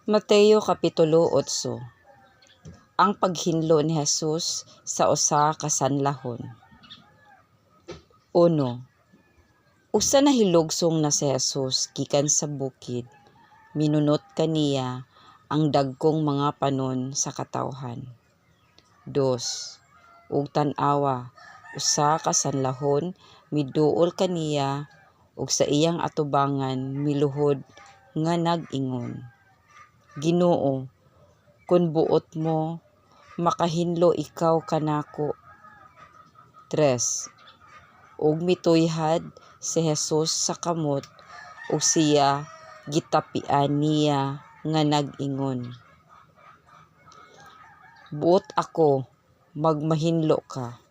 Mateo Kapitulo 8. Ang paghinlo ni Jesus sa usa ka sanlahon. 1. Usa na hilugsong na si Jesus gikan sa bukid. Minunot kaniya ang dagkong mga panon sa katawhan. 2. Ug tan-awa, usa ka sanlahon miduol kaniya ug sa iyang atubangan miluhod nga nag-ingon, Ginoo, kun buot mo, makahinlo ikaw kanako. 3. Ug mituyhad si Jesus sa kamot ug siya gitapian niya nga nag-ingon, Buot ako, magmahinlo ka.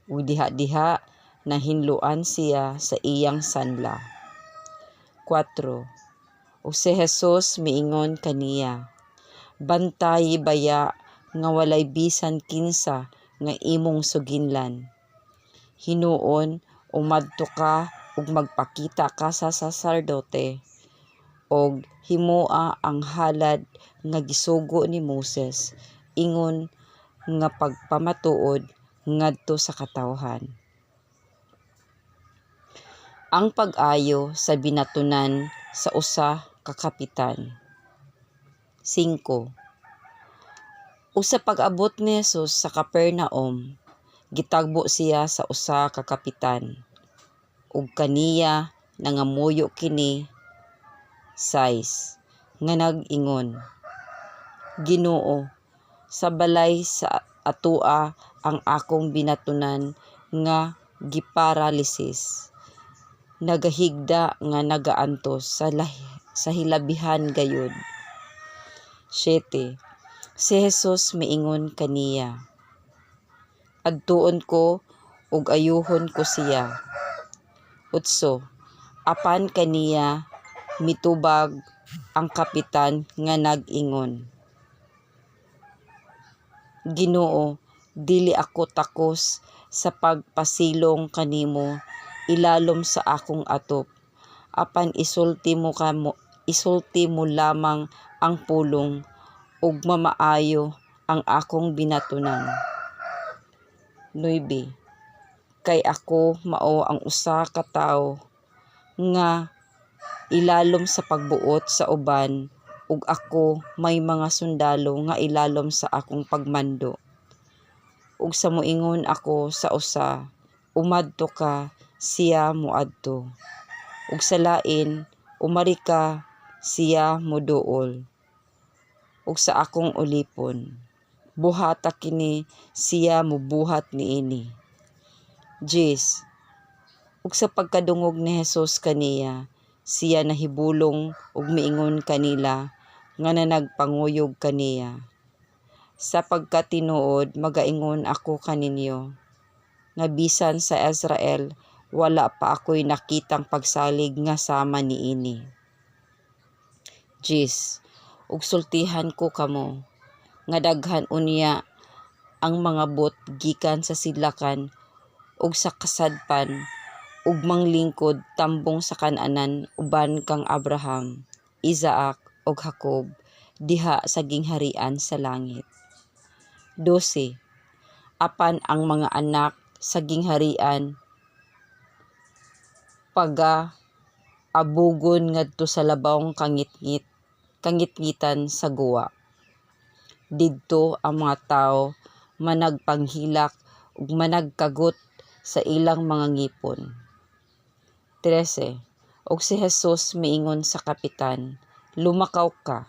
Ug diha-diha nahinluan siya sa iyang sanla. 4. Ug si Jesus miingon kaniya, Bantay baya nga walay bisan kinsa nga imong suginlan. Hinuon umadto ka ug magpakita ka sa saserdote og himoa ang halad nga gisugo ni Moses ingon nga pagpamatuod ngadto sa katawhan. Ang pag-ayo sa binatunan sa usa ka kapitan. 5. Ug sa pag-abot ni Jesus sa Capernaum, gitagbo siya sa usa ka kapitan, ug kaniya nangamuyo kini 6 nga nag-ingon, Ginoo, sa balay sa atoa ang akong binatunan nga giparalisis, nagahigda nga nagaantos sa hilabihan gayud. 7. Si Jesus miingon kaniya, Adtuon ko ug ayuhon ko siya. 8. Apan kaniya mitubag ang kapitan nga nag-ingon, Ginoo, dili ako takos sa pagpasilong kanimo ilalom sa akong atop. Apan isulti mo lamang ang pulong ug mamaayo ang akong binatunan. 9. Kay ako mao ang usa ka tawo nga ilalom sa pagbuot sa uban ug ako may mga sundalo nga ilalom sa akong pagmando. Ug sa moingon ako sa usa, umadto ka, siya moadto. Ug sa lain, umari ka, siya moduol. Ug sa akong ulipon, buhata kini, siya mobuhat niini. 10. Ug sa pagkadungog ni Jesus kaniya, siya nahibulong ug miingon kanila nga nagpanguyog kaniya, Sa pagkatinuod magaingon ako kaninyo, nga bisan sa Israel wala pa ako'y nakitang pagsalig nga sama niini. 10. Ug sultihan ko kamo, nga daghan unya ang mga bot gikan sa sidlakan ug sa kasadpan ug manglingkod tambong sa Kanaanan uban kang Abraham, Isaac ug Jacob diha sa gingharian sa langit. 12. Apan ang mga anak sa gingharian abugon ngadto sa labawng kangitngitan sa guwa. Didto ang mga tawo managpanghilak ug managkagot sa ilang mga ngipon. 13. Ug si Jesus miingon sa kapitan, Lumakaw ka,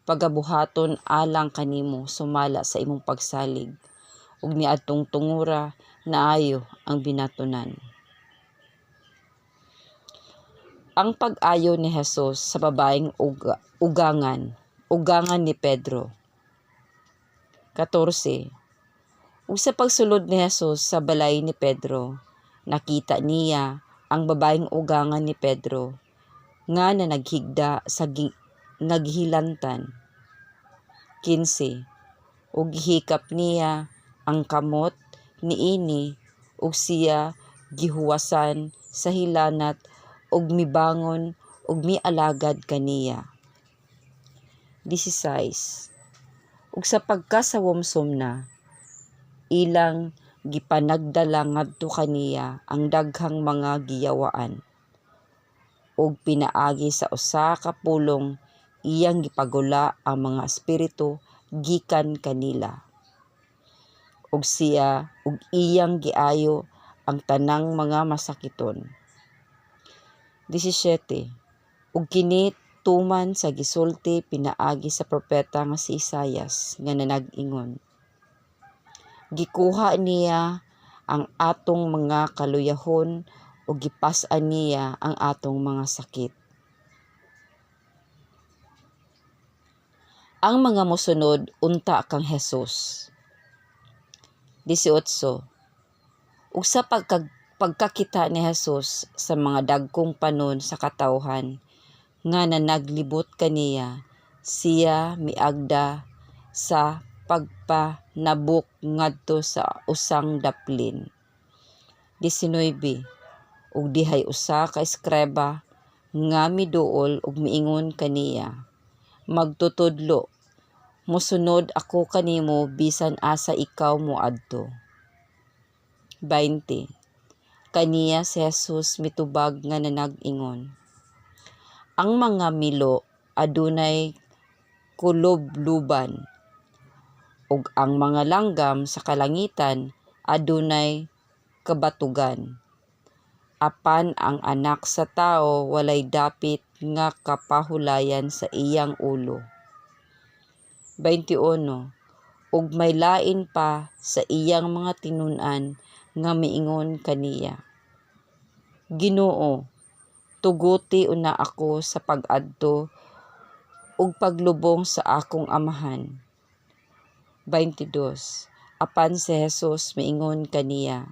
pagabuhaton alang kanimo sumala sa imong pagsalig, ug niadtong tungura naayo ang binatunan. Ang pag-ayo ni Jesus sa babaeng ugangan ni Pedro. 14. Ug sa pagsulod ni Jesus sa balay ni Pedro, nakita niya ang babaeng ugangan ni Pedro nga naghigda sa naghilantan. 15. Ug gihikap niya ang kamot niini ug siya gihuwasan sa hilanat ug mibangon ug mialagad kaniya. 16. Ug sa pagkasawomsom na, ilang gipanagdala ngadto kaniya ang daghang mga giyawaan, ug pinaagi sa usa ka pulong iyang gipagula ang mga espiritu gikan kanila. Ug siya ug iyang giayo ang tanang mga masakiton. 17. Ug kini tuman sa gisulti pinaagi sa propeta nga si Isaias nga nanag-ingon. Gikuha niya ang atong mga kaluyahon ug gipas-an niya ang atong mga sakit. Ang mga mosunod unta kang Hesus. 18. Ug sa pagkakita ni Hesus sa mga dagkong panon sa katawhan nga nanaglibot kaniya, siya miagda sa pagpanabuk ngadto sa usang daplin. 19. Ug dihay usa ka eskreba nga miduol ug miingon kaniya, magtutudlo, mosunod ako kanimo bisan asa ikaw moadto. 20. Kaniya si Jesus mitubag nga nanag-ingon, ang mga milo adunay kulobluban, ug ang mga langgam sa kalangitan adunay kabatugan. Apan ang anak sa tao walay dapit nga kapahulayan sa iyang ulo. 21. Ug may lain pa sa iyang mga tinun-an nga miingon kaniya, Ginoo, tuguti una ako sa pag-adto ug paglubong sa akong amahan. 22. Apan si Jesus miingon kaniya,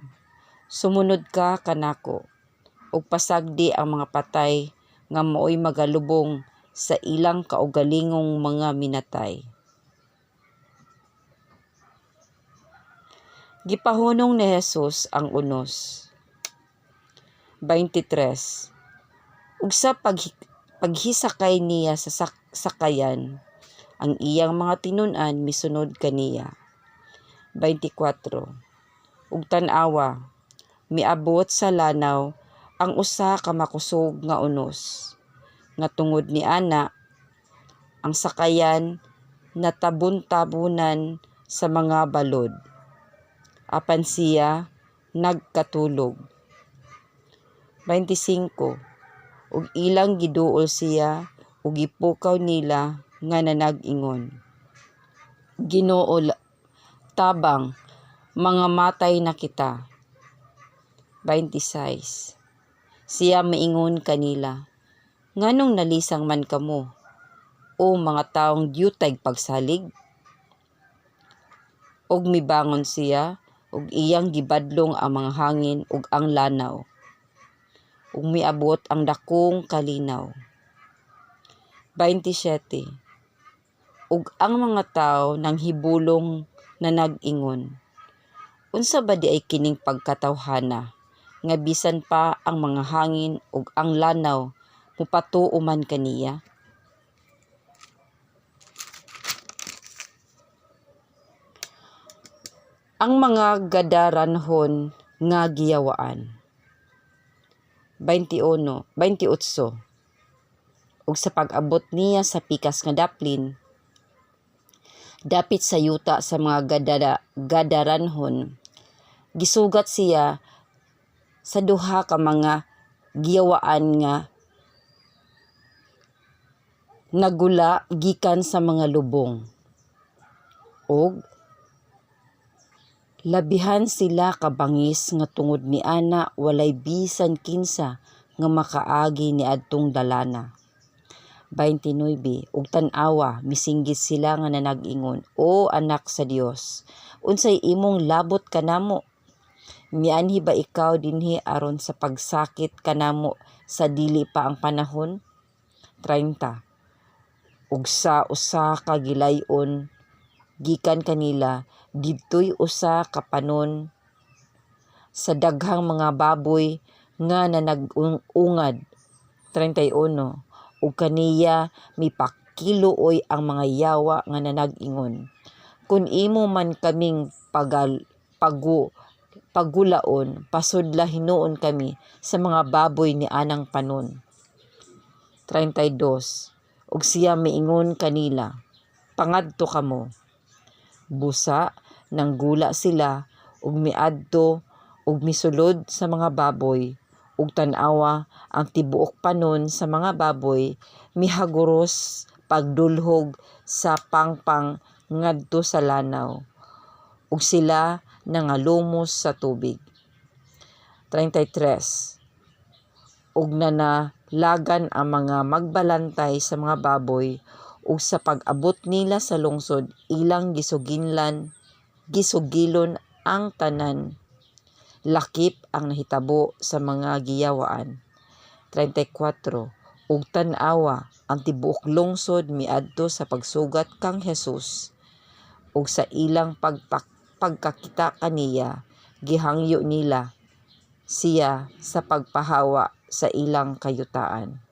sumunod ka kanako, ug pasagdi ang mga patay nga maoy magalubong sa ilang kaugalingong mga minatay. Gipahunong ni Jesus ang unos. 23. Ug sa paghisakay niya sa sakayan, ang iyang mga tinun-an misunod kaniya. 24. Ug tan-awa, miabot sa lanaw ang usa ka makusog nga unos, nga tungod ni ana, ang sakayan natabun-tabunan sa mga balod. Apan siya nagkatulog. 25. Ug ilang giduol siya ug gipukaw nila nga nanag-ingon, Ginoo, tabang, mga matay na kita. 26. Siya maingon kanila, nganong nalisang man kamo, o mga taong diyutay pagsalig? Ug mibangon siya, ug iyang gibadlong ang mga hangin ug ang lanaw, ug miabot ang dakong kalinaw. 27. Ug ang mga tawo nang hibulong na nag-ingon, unsa ba di ay kining pagkatawhana, nga bisan pa ang mga hangin ug ang lanaw mupatuo man kaniya? Ang mga gadaranhon nga giyawaan. 28. Ug sa pag-abot niya sa pikas nga daplin, dapit sa yuta sa mga gadaranhon, gisugat siya sa duha ka mga giyawaan nga nagula gikan sa mga lubong, ug labihan sila kabangis nga tungod ni ana walay bisan kinsa nga makaagi ni adtong dalana. 29. Ug tan-awa misinggit sila nga nanag-ingon, O anak sa Dios, unsay imong labot kanamo? Mianhi ba ikaw dinhi aron sa pagsakit kanamo sa dili pa ang panahon? 30. Ug sa usa ka gilayon gikan kanila, didtoy usa ka panon sa daghang mga baboy nga nanag-ungad. 31. Ug kaniya nakiluoy ang mga yawa nga nanag-ingon, kun imo man kaming pagulaon, pasudla hinuon kami sa mga baboy ni anang panon. 32. Ug siya miingon kanila, pangadto kamo. Busa nang gula sila ug miadto ug misulod sa mga baboy, ug tan-awa ang tibuok panon sa mga baboy mihaguros pagdulhog sa pangpang ngadto sa lanaw, ug sila nangalumos sa tubig. 33. Ug nanalagan ang mga magbalantay sa mga baboy, ug sa pag-abot nila sa lungsod ilang gisugilon ang tanan. Lakip ang nahitabo sa mga giyawaan. 34. Ug tan-awa ang tibuok lungsod miadto sa pagsugat kang Hesus, ug sa ilang pagkakita kaniya gihangyo nila siya sa pagpahawa sa ilang kayutaan.